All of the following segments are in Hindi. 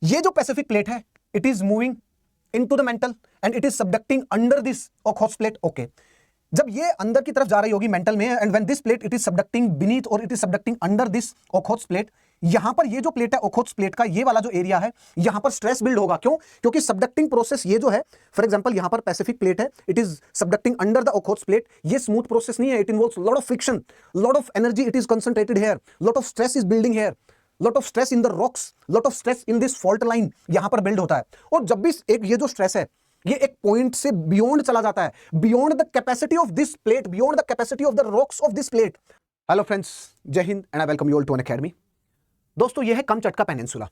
ये जो पैसिफिक प्लेट है, it is moving into the mantle and it is subducting under this Okhotsk plate. Okay, जब ये अंदर की तरफ जा रही होगी मेंटल में, and when this plate it is subducting beneath और it is subducting under this Okhotsk plate, यहां पर ये जो प्लेट है ओखोत्स प्लेट का ये वाला जो एरिया है, यहां पर स्ट्रेस बिल्ड होगा। क्यों? क्योंकि सबडक्टिंग प्रोसेस ये जो है, फॉर एग्जांपल यहां पर पैसिफिक प्लेट है, it is subducting under the Okhotsk plate. ये स्मूथ प्रोसेस नहीं है, it involves lot of friction, lot of energy, it is concentrated here, lot of stress is building here, lot of stress in the rocks, lot of stress in this fault line यहां पर बिल्ड होता है। और जब भी एक ये जो स्ट्रेस है ये एक पॉइंट से बियॉन्ड चला जाता है, beyond the capacity of this plate, beyond the capacity of the rocks of this plate. Hello friends, जय हिंद and I welcome you all to N academy. दोस्तों, यह है Kamchatka peninsula.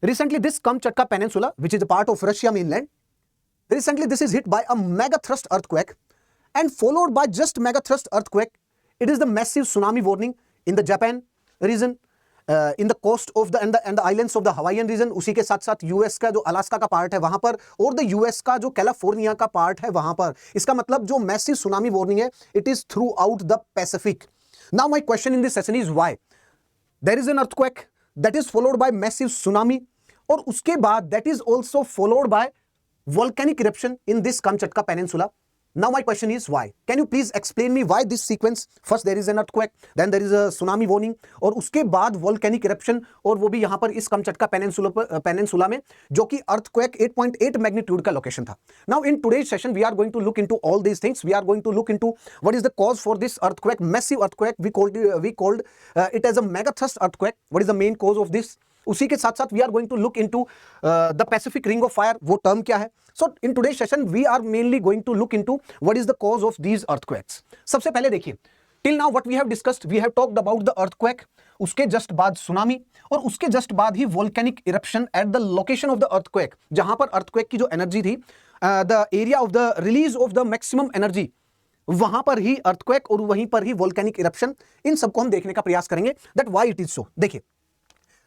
Recently this Kamchatka peninsula, which is a part of Russia mainland, recently this is hit by a mega thrust earthquake, and followed by just mega thrust earthquake, it is the massive tsunami warning in the Japan region, in the coast of the and the islands of the Hawaiian region। उसी के साथ साथ यूएस का जो अलास्का का पार्ट है वहां पर, और द यूएस का जो कैलिफोर्निया का पार्ट है वहां पर। इसका मतलब जो मैसिव सुनामी वार्निंग है, it is throughout the Pacific. Now my question in this session is why there is an earthquake that is followed by massive tsunami, और उसके बाद that is also followed by volcanic eruption in this Kamchatka Peninsula। Now my question is why? Can you please explain me why this sequence? First there is an earthquake, then there is a tsunami warning, और उसके बाद volcanic eruption, और वो भी यहाँ पर इस Kamchatka Peninsula में, जो कि earthquake 8.8 magnitude का location था। Now in today's session we are going to look into all these things. We are going to look into what is the cause for this earthquake, massive earthquake. We called it as a megathrust earthquake. What is the main cause of this? उसी के साथ साथ we are going to look into the Pacific ring of fire, वो टर्म क्या है। So in today session we are mainly going to look into what is the cause of these earthquakes. सबसे पहले देखिए, till now what we have discussed, we have talked about the earthquake, उसके जस्ट बाद सुनामी, और उसके जस्ट बाद ही volcanic eruption at the location of the earthquake, जहां पर अर्थक्वेक की जो एनर्जी थी, the area of the release of the maximum energy, वहां पर ही अर्थक्वेक और वहीं पर ही वोल्केनिक इरप्शन। इन सबको हम देखने का प्रयास करेंगे that why it is so. देखिए,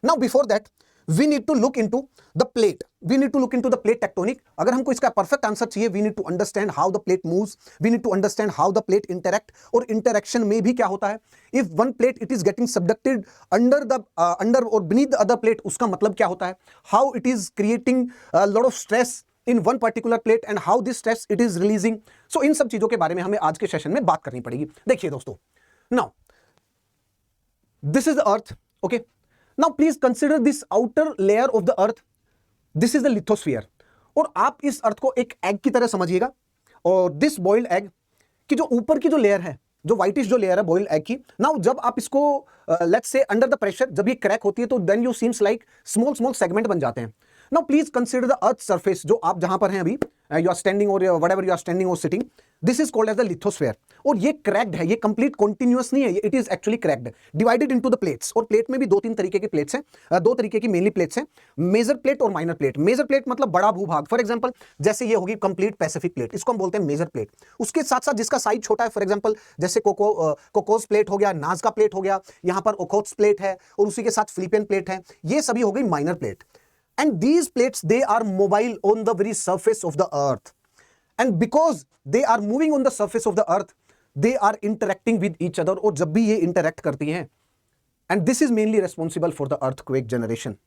now before that we need to look into the plate, we need to look into the plate tectonic। अगर हमको इसका परफेक्ट आंसर चाहिए, we need to understand how the plate moves, we need to understand how the plate interact, और interaction में भी क्या होता है। if one plate it is getting subducted under or beneath the other plate, उसका मतलब क्या होता है, how it is creating a lot of stress in one particular plate and how this stress it is releasing। so इन सब चीजों के बारे में हमें आज के सेशन में बात करनी पड़ेगी। देखिए दोस्तों, now this is the earth, okay। Now please consider this outer layer of the earth, this is the lithosphere, और आप इस अर्थ को एक एग की तरह समझिएगा, और दिस बॉइल्ड एग की जो ऊपर की जो लेयर है, जो व्हाइटिश जो लेयर है बॉइल्ड एग की, नाउ जब आप इसको let's say under the pressure जब ये क्रैक होती है, तो then you seems like small small segment बन जाते हैं। Now please consider the earth surface, जो आप जहां पर हैं अभी, यू आर स्टैंडिंग और व्हाटएवर यू आर स्टैंडिंग और sitting, this is called as the lithosphere. और ये क्रैक्ड है, ये कंप्लीट कॉन्टिन्यूअस नहीं है, it is actually cracked, divided into the plates. और प्लेट में भी दो तीन तरीके की प्लेट्स हैं, दो तरीके की मेनली प्लेट्स हैं, मेजर प्लेट और माइनर प्लेट। मेजर प्लेट मतलब बड़ा भूभाग, फॉर एग्जांपल जैसे ये होगी कंप्लीट पैसिफिक प्लेट, इसको हम बोलते हैं मेजर प्लेट। उसके साथ साथ जिसका साइज छोटा है, फॉर एग्जांपल जैसे कोकोस प्लेट हो गया, नाज़का प्लेट हो गया, यहां पर ओखोत्स प्लेट है, और उसी के साथ फिलिपियन प्लेट है, ये सभी हो गई minor plate. And these plates, they are mobile on the very surface of the earth, and because they are moving on the surface of the earth, they are interacting with each other, और जब भी ये interact करती हैं, and this is mainly responsible for the earthquake generation,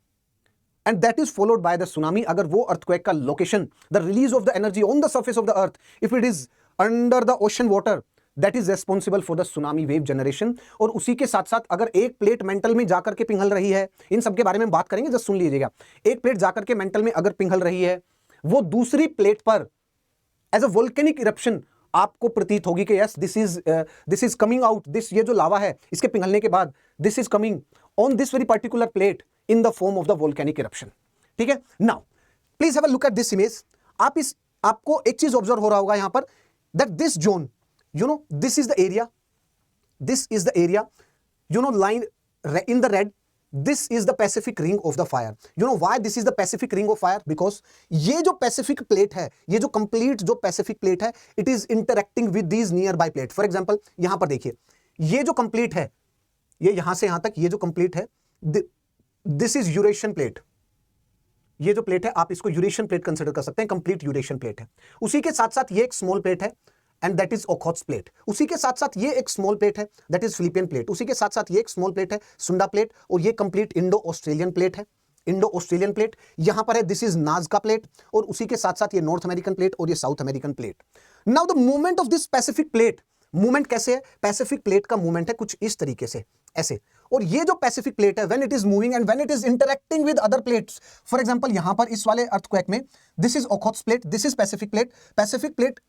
and that is followed by the tsunami। अगर वो earthquake का location, the release of the energy on the surface of the earth, if it is under the ocean water, that is responsible for the tsunami wave generation। और उसी के साथ साथ अगर एक प्लेट मेंटल में जाकर के पिघल रही है, इन सब के बारे में बात करेंगे, जस्ट सुन लीजिएगा। एक प्लेट जाकर के मेंटल में अगर पिघल रही है, वो दूसरी प्लेट पर एज अ वोल्केनिक इरप्शन आपको प्रतीत होगी कि yes this is coming out, this ये जो लावा है इसके पिघलने के बाद this is coming on this very particular plate in the form of the volcanic eruption. ठीक है, now please have a look at this image. आपको एक चीज ऑब्जर्व हो रहा होगा यहां पर, that this zone, you know, this is the area, you know, line in the red, this is the Pacific ring of the fire। you know why this is the Pacific ring of fire? because ये जो Pacific plate है, ये जो complete जो Pacific plate है, it is interacting with these nearby plate। for example यहां पर देखिए, ये जो complete है, ये यहां से यहां तक ये जो complete है, this is Eurasian plate। ये जो प्लेट है आप इसको यूरेशियन प्लेट कंसिडर कर सकते हैं, कंप्लीट यूरेशियन प्लेट है। उसी के साथ साथ ये एक स्मॉल प्लेट है, and that is Okhotsk plate. उसी के साथ साथ ये एक स्मॉल प्लेट है, दैट इज फिलिपियन प्लेट। उसी के साथ साथ ये एक स्मॉल प्लेट है, सुंडा प्लेट, और ये कंप्लीट इंडो ऑस्ट्रेलियन प्लेट है। इंडो ऑस्ट्रेलियन प्लेट, यहां पर है दिस इज नाज़का प्लेट, और उसी के साथ साथ ये नॉर्थ अमेरिकन प्लेट और ये South American plate. Now the movement of this Pacific plate, movement कैसे है? पैसिफिक प्लेट का मूवमेंट है कुछ इस तरीके से, ऐसे। और ये जो पैसिफिक प्लेट है, when it is moving and when it is interacting with other plates, for example यहां पर इस वाले अर्थक्वेक में this is Okhotsk plate, this is Pacific plate, Pacific plate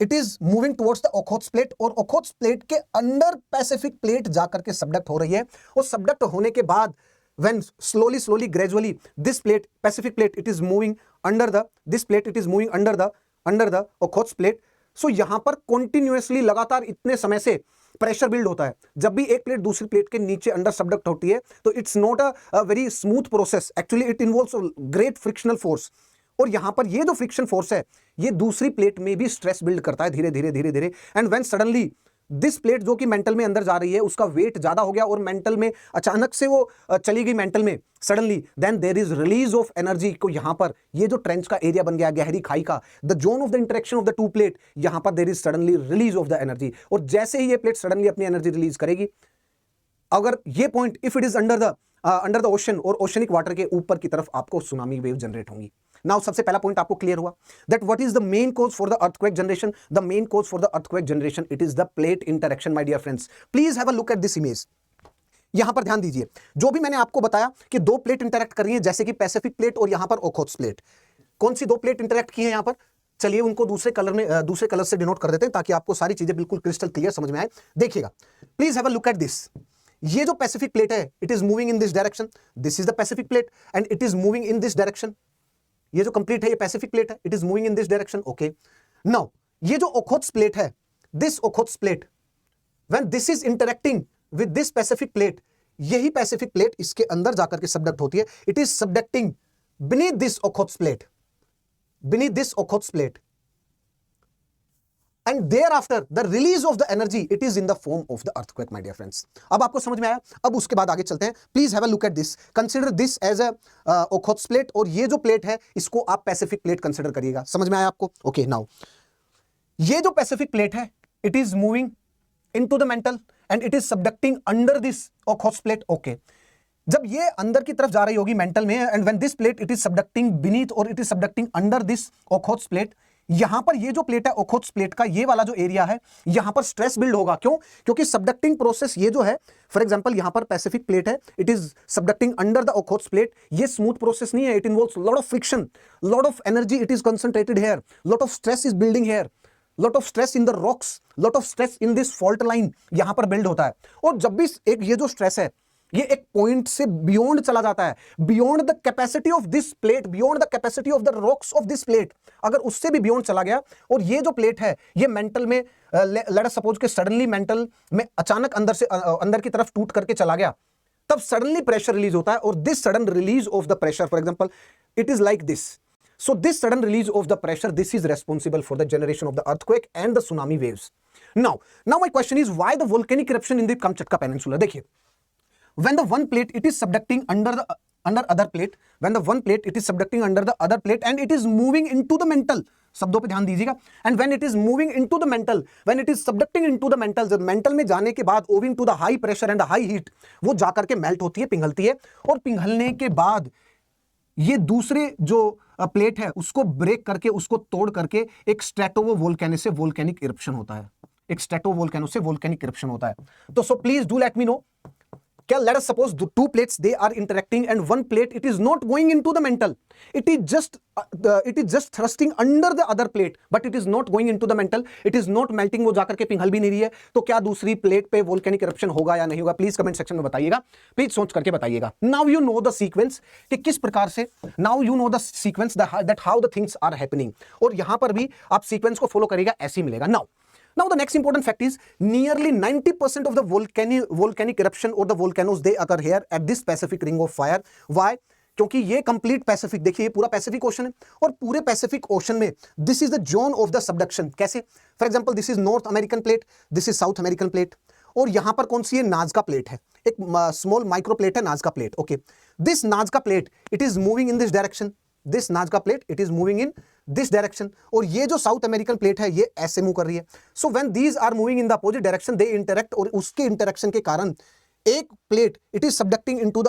it is moving towards the Okhotsk plate, और ओखोत्स प्लेट के अंदर पैसिफिक प्लेट जाकर के सबडक्ट हो रही है, और सबडक्ट होने के बाद when slowly gradually this plate, Pacific plate, it is moving under the, this plate it is moving under the Okhotsk plate। so यहां पर continuously लगातार इतने समय से प्रेशर बिल्ड होता है। जब भी एक प्लेट दूसरी प्लेट के नीचे अंडर सबडक्ट होती है तो it's not a very smooth process, actually it involves great frictional force, और यहां पर ये जो फ्रिक्शन फोर्स है ये दूसरी प्लेट में भी स्ट्रेस बिल्ड करता है धीरे धीरे धीरे धीरे, and when suddenly this plate जो कि मेंटल में अंदर जा रही है उसका वेट ज्यादा हो गया और मेंटल में अचानक से वो चली गई मेंटल में suddenly, then there is release of energy. को यहां पर ये जो ट्रेंच का एरिया बन गया गहरी खाई का, the zone of the interaction of the two plate, यहां पर there is suddenly release of the energy, और जैसे ही ये प्लेट सडनली अपनी एनर्जी रिलीज करेगी, अगर ये point if it is under the ocean और ओशनिक वाटर के ऊपर की तरफ आपको सुनामी वेव जनरेट होंगी। नाउ सबसे पहला पॉइंट आपको क्लियर हुआ that what is the main cause for the earthquake generation, the main cause for the earthquake generation it is the plate interaction. My dear friends, please have a look at this image. यहां पर ध्यान दीजिए, जो भी मैंने आपको बताया कि दो प्लेट इंटरेक्ट कर रही हैं, जैसे कि पैसिफिक प्लेट और यहां पर ओखोत्स्क प्लेट। कौन सी दो प्लेट इंटरेक्ट की हैं यहां पर? चलिए उनको दूसरे कलर से डिनोट कर देते हैं ताकि आपको सारी चीजें बिल्कुल क्रिस्टल क्लियर समझ में आए। देखिएगा, please have a look at this. ये जो पैसिफिक प्लेट है it is moving in this direction, this is the Pacific plate and it is moving in this direction. ये जो कंप्लीट है ये पैसिफिक प्लेट है, it is moving in this direction. Okay, now ये जो ओखोत्स्क प्लेट है, this Okhotsk plate when this is interacting with this Pacific plate, यही पैसिफिक प्लेट इसके अंदर जाकर के सबडक्ट होती है। It is subducting beneath this Okhotsk plate, beneath this Okhotsk plate, and thereafter the release of the energy it is in the form of the earthquake, my dear friends। अब आपको समझ में आया? अब उसके बाद आगे चलते हैं। Please have a look at this, consider this as a Okhotsk plate, और ये जो प्लेट है इसको आप पैसिफिक प्लेट कंसीडर करिएगा। समझ में आया आपको? ओके, नाउ ये जो पैसिफिक प्लेट है it is moving into the mantle and it is subducting under this Okhotsk plate. Okay, जब ये अंदर की तरफ जा रही होगी मेंटल में, and when this plate it is subducting beneath और it is subducting under this Okhotsk plate, यहां पर ये जो प्लेट है Okhotsk प्लेट का ये वाला जो एरिया है यहां पर स्ट्रेस बिल्ड होगा। क्यों? क्योंकि सबडक्टिंग प्रोसेस ये जो है, फॉर एग्जांपल यहां पर पैसिफिक प्लेट है, it is subducting under the Okhotsk plate, ये स्मूथ प्रोसेस नहीं है, it involves lot of friction, lot of energy it is concentrated here, lot of stress is building here, lot of stress in the rocks, lot of stress in this fault line यहां पर बिल्ड होता है। और जब भी एक ये जो स्ट्रेस है ये एक पॉइंट से बियॉन्ड चला जाता है, beyond the capacity of this plate, beyond the capacity of the rocks of this plate, अगर उससे भी बियॉन्ड चला गया और ये जो प्लेट है ये मेंटल में लेट अस सपोज के सडनली मेंटल में अचानक अंदर की तरफ टूट करके चला गया, तब सडनली प्रेशर रिलीज होता है, और this sudden release of the pressure, for example it is like this. So this sudden release of the pressure, this is responsible for the generation of the earthquake and the tsunami waves. Now my question is, why the volcanic eruption in the Kamchatka Peninsula? देखिए, when the one plate it is subducting under other plate, when the one plate it is subducting under the other plate and it is moving into the mantle, शब्दों पे ध्यान दीजिएगा, and when it is moving into the mantle, when it is subducting into the mantle, जब मेंटल में जाने के बाद owing to the high pressure and the high heat वो जाकर के मेल्ट होती है, पिघलती है, और पिघलने के बाद ये दूसरे जो प्लेट है उसको ब्रेक करके, उसको तोड़ करके एक स्ट्रेटोवोल्केनो से वोल्केनिक इरप्शन होता है, एक स्ट्रेटोवोल्केनो से वोल्केनिक इरप्शन होता है। तो so please do let me know, क्या let us suppose two plates they are interacting and one plate it is not going into the mantle, it is just thrusting under the other plate but it is not going into the mantle, it is not melting, वो जाकर के पिघल भी नहीं रही है, तो क्या दूसरी प्लेट पे वोल्केनिक इरप्शन होगा या नहीं होगा? प्लीज कमेंट सेक्शन में बताइएगा, प्लीज सोच करके बताइएगा। Now you know the sequence कि किस प्रकार से, now you know the sequence that how the things are happening, और यहां पर भी आप सीक्वेंस को फॉलो करिएगा, ऐसे ही मिलेगा। Now the next important fact is nearly 90% of the volcanic eruption or the volcanoes they occur here at this Pacific ring of fire. Why? क्योंकि ये कंप्लीट पैसिफिक, देखिए ये पूरा पैसिफिक ओशन है, और पूरे पैसिफिक ओशन में this is the zone of the subduction. कैसे? For example this is North American plate, this is South American plate, और यहां पर कौन सी है? नाज़का प्लेट है, एक स्मॉल माइक्रो प्लेट है Nazca plate. Okay, this Nazca plate it is moving in this direction, this Nazca plate it is moving in this direction, और ये जो साउथ अमेरिकन प्लेट है ये ऐसे मूव कर रही है। So when these are moving in the opposite direction they interact, और उसके इंटरेक्शन के कारण एक plate it is subducting into the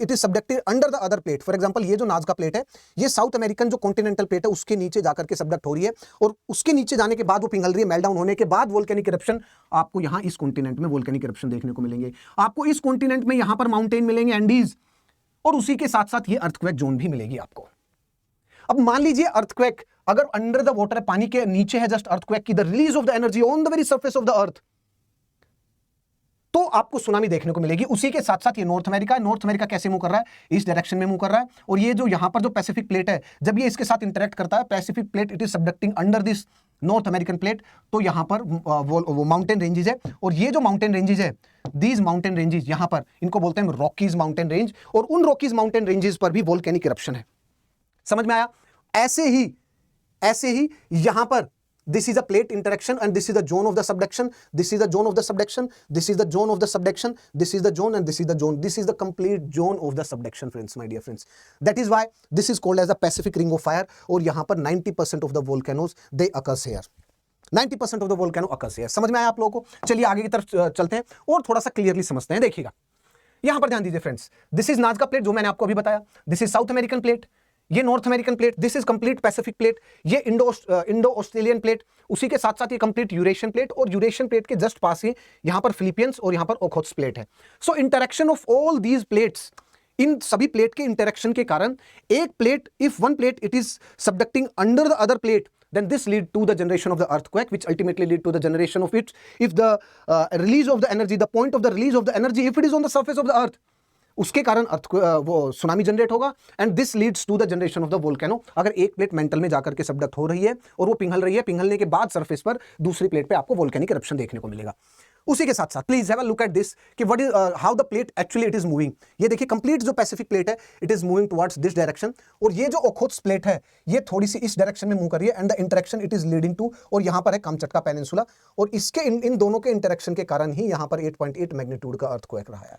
it is subducted under the other plate. For example ये जो नाज़का प्लेट है, ये साउथ अमेरिकन जो कॉन्टिनेंटल प्लेट है उसके नीचे जाकर के सबडक्ट हो रही है, और उसके नीचे जाने के बाद वो पिघल रही है। मेल्ट डाउन होने के बाद वोल्केनिक इरप्शन आपको यहां इस कॉन्टिनेंट में वोल्केनिक इरप्शन देखने को मिलेंगे। आपको इस कॉन्टिनेंट में यहां पर माउंटेन मिलेंगे, एंडीज, और उसी के साथ साथ ये अर्थक्वेक जोन भी मिलेगी आपको। अब मान लीजिए अर्थक्वेक अगर अंडर द वाटर, पानी के नीचे है जस्ट अर्थक्वेक की the release of the energy on the very surface of the earth, तो आपको सुनामी देखने को मिलेगी। उसी के साथ साथ ये नॉर्थ अमेरिका है। नॉर्थ अमेरिका कैसे मूव कर रहा है? इस डायरेक्शन में मूव कर रहा है। और ये जो यहां पर जो पैसिफिक प्लेट है, जब ये इसके साथ इंटरेक्ट करता है, Pacific plate it is subducting under this north American plate, तो यहां पर वो माउंटेन रेंजेस है। और ये जो माउंटेन रेंजेस है, दीज माउंटेन रेंजेस यहां पर इनको बोलते हैं रॉकीज माउंटेन रेंज, और उन रॉकीज माउंटेन रेंजेस पर भी वोल्केनिक इरप्शन है। समझ में आया? ऐसे ही यहां पर this is a plate interaction and this is the zone of the subduction, this is the zone of the subduction, this is the zone of the subduction, this is the zone and this is the zone. This is the complete zone of the subduction, friends, my dear friends. That is why this is called as the Pacific Ring of Fire. और यहां पर 90% of the volcanoes they occurs here. 90% of the volcano occurs here. समझ में आया आप लोगों को? चलिए आगे की तरफ चलते हैं और थोड़ा सा क्लियरली समझते हैं। देखिएगा यहां पर ध्यान दीजिए friends, this is Nazca plate जो मैंने आपको अभी बताया, this is South American plate, ये North American plate, this is complete Pacific plate, ये इंडो ऑस्ट्रेलियन प्लेट, उसी के साथ साथ ये कंप्लीट यूरेशियन प्लेट, और यूरेशियन प्लेट के जस्ट पास ही यहां पर फिलीपींस और यहां पर ओखोत्स प्लेट है। So interaction of all these plates, इन सभी प्लेट के इंटरेक्शन के कारण एक plate, if one plate it is subducting under the other plate, then this lead to the generation of the earthquake, which ultimately lead to the generation of it. If the release of the energy, the point of the release of the energy, if it is on the surface of the earth, उसके कारण वो सुनामी जनरेट होगा, and this leads to the generation of the volcano. अगर एक प्लेट मेंटल में जाकर के सबडक्ट हो रही है और वो पिघल रही है, पिघलने के बाद सरफेस पर दूसरी प्लेट पे आपको वोल्केनिक इरप्शन देखने को मिलेगा। उसी के साथ साथ please have a look at this कि what is how the plate actually it is moving. ये देखिए कंप्लीट जो पैसिफिक प्लेट है it is moving towards this direction, और ये जो ओखोत्स प्लेट है ये थोड़ी सी इस डायरेक्शन में मूव कर रही है, and the interaction it is leading to, और यहां पर है कामचटका पेनिनसुला, और इसके इन दोनों के इंटरेक्शन के कारण ही यहां पर 8.8 मैग्नीट्यूड का अर्थक्वेक रहा है।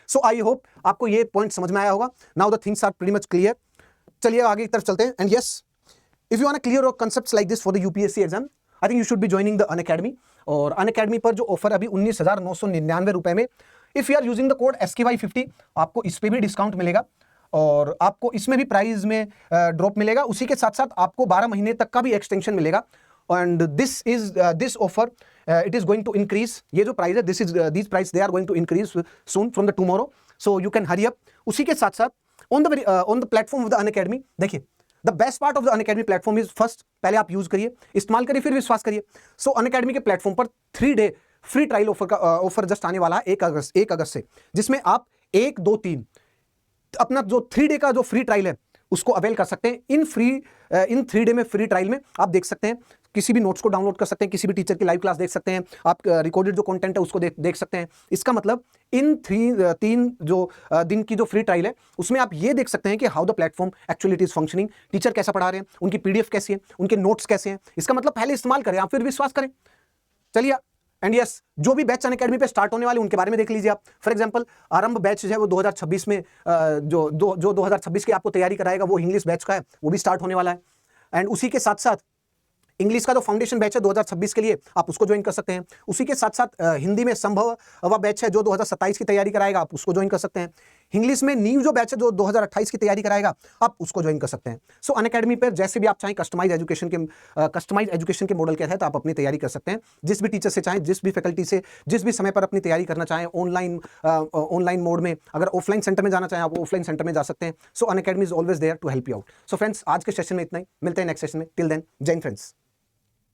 सो आई होप आपको ये पॉइंट समझ में आया होगा। Now the things are pretty much clear. चलिए आगे की तरफ चलते हैं। And yes, if you want to clear your concepts like this for the UPSC exam, I think you should be joining the Unacademy. और अनअकैडमी पर जो ऑफर अभी 19,999 रुपए में, if you are using the code SKY50, आपको इस पे भी डिस्काउंट मिलेगा, और आपको इसमें भी प्राइस में ड्रॉप मिलेगा। उसी के साथ साथ आपको 12 महीने तक का भी एक्सटेंशन मिलेगा। and this offer it is going to increase, ये जो प्राइस है these price they are going to increase soon from the tomorrow, so you can hurry up। उसी के साथ साथ on the platform of the Unacademy, देखिए the best part of the Unacademy platform is first, पहले आप यूज करिए, इस्तेमाल करिए, फिर विश्वास करिए। so Unacademy के प्लेटफॉर्म पर 3 day free trial offer just आने वाला है 1 अगस्त से, जिसमें आप 1, 2, 3 अपना जो 3 डे का जो फ्री ट्रायल है उसको अवेल कर सकते हैं। इन 3 डे में फ्री ट्रायल में आप देख सकते हैं, किसी भी नोट्स को डाउनलोड कर सकते हैं, किसी भी टीचर की लाइव क्लास देख सकते हैं, आप रिकॉर्डेड जो कंटेंट है उसको देख सकते हैं। इसका मतलब इन 3 जो दिन की जो फ्री ट्रायल है उसमें आप ये देख सकते हैं कि how the platform actually it is functioning, teacher कैसा पढ़ा रहे हैं, उनकी PDF कैसी है, उनके नोट्स कैसे हैं। इसका मतलब पहले इस्तेमाल करें, आप फिर विश्वास करें। चलिए, एंड यस, जो भी बैच अनअकैडमी पे स्टार्ट होने वाले उनके बारे में देख लीजिए आप। फॉर एग्जांपल आरंभ बैच जो है वो 2026 में जो 2026 की आपको तैयारी कराएगा वो इंग्लिश बैच का है, वो भी स्टार्ट होने वाला है। एंड उसी के साथ साथ इंग्लिश का जो फाउंडेशन बैच है 2026 के लिए, आप उसको ज्वाइन कर सकते हैं। उसी के साथ साथ हिंदी में संभव वह बैच है जो 2027 की तैयारी कराएगा, आप उसको ज्वाइन कर सकते हैं। इंग्लिश में न्यू जो बैच है जो 2028 की तैयारी कराएगा, आप उसको ज्वाइन कर सकते हैं। सो अनअकैडमी पर जैसे भी आप चाहें कस्टमाइज एजुकेशन के मॉडल के तहत आप अपनी तैयारी कर सकते हैं। जिस भी टीचर से चाहें, जिस भी फैकल्टी से, जिस भी समय पर अपनी तैयारी करना चाहें, ऑनलाइन मोड में, अगर ऑफलाइन सेंटर में जाना चाहें आप ऑफलाइन सेंटर में जा सकते हैं। So Unacademy is always there to help you out. So friends, आज के सेशन में इतना ही, मिलते हैं नेक्स्ट सेशन में। टिल देन, जय हिंद फ्रेंड्स।